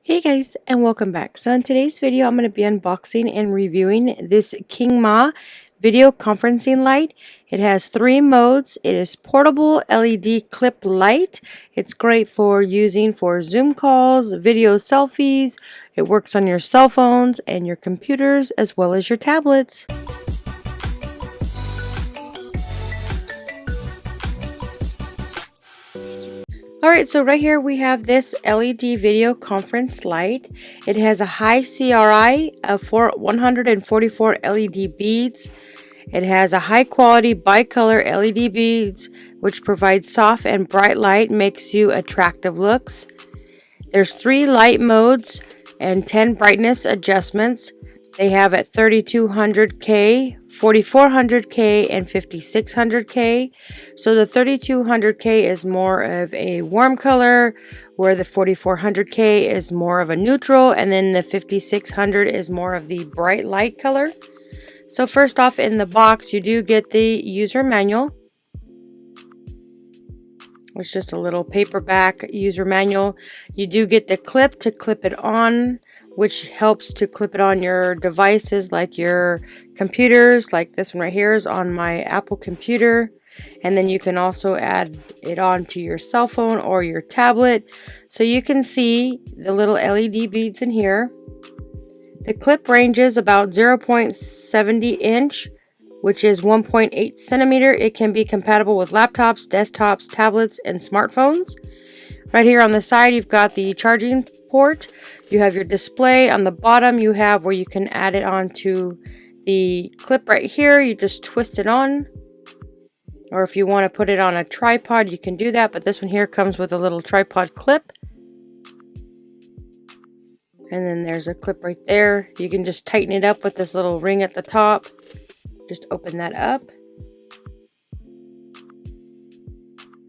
Hey guys, and welcome back. So in today's video I'm going to be unboxing and reviewing this King Ma video conferencing light. It has 3 modes. It is portable LED clip light. It's great for using for Zoom calls, video selfies. It works on your cell phones and your computers as well as your tablets. Alright, so right here we have this LED video conference light. It has a high CRI of 144 LED beads. It has a high quality bicolor LED beads which provides soft and bright light, makes you attractive looks. There's 3 light modes and 10 brightness adjustments. They have at 3200K, 4400K, and 5600K. So the 3200K is more of a warm color, where the 4400K is more of a neutral, and then the 5600 is more of the bright light color. So first off, in the box, you do get the user manual. It's just a little paperback user manual. You do get the clip to clip it on, which helps to clip it on your devices like your computers. Like this one right here is on my Apple computer. And then you can also add it onto your cell phone or your tablet. So you can see the little LED beads in here. The clip ranges about 0.70 inch, which is 1.8 centimeter. It can be compatible with laptops, desktops, tablets, and smartphones. Right here on the side, you've got the charging port. You have your display. On the bottom, you have where you can add it onto the clip right here. You just twist it on. Or if you want to put it on a tripod, you can do that. But this one here comes with a little tripod clip. And then there's a clip right there. You can just tighten it up with this little ring at the top. Just open that up.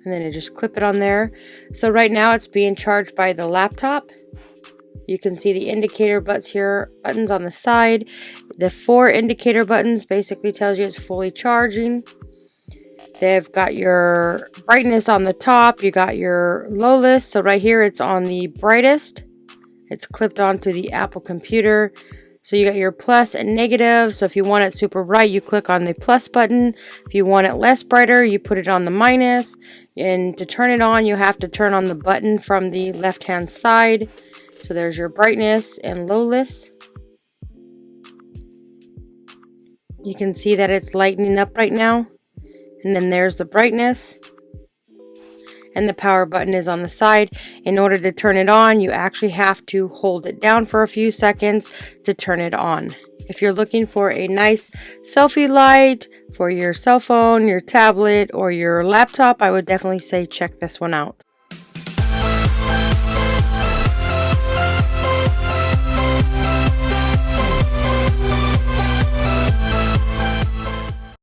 And then you just clip it on there. So right now it's being charged by the laptop. You can see the indicator buttons on the side. The 4 indicator buttons basically tells you it's fully charging. They've got your brightness on the top. You got your low list. So right here it's on the brightest. It's clipped onto the Apple computer. So you got your plus and negative. So if you want it super bright, you click on the plus button. If you want it less brighter, you put it on the minus. And to turn it on, you have to turn on the button from the left-hand side. So there's your brightness and low list. You can see that it's lightening up right now. And then there's the brightness. And the power button is on the side. In order to turn it on, you actually have to hold it down for a few seconds to turn it on. If you're looking for a nice selfie light for your cell phone, your tablet, or your laptop, I would definitely say check this one out.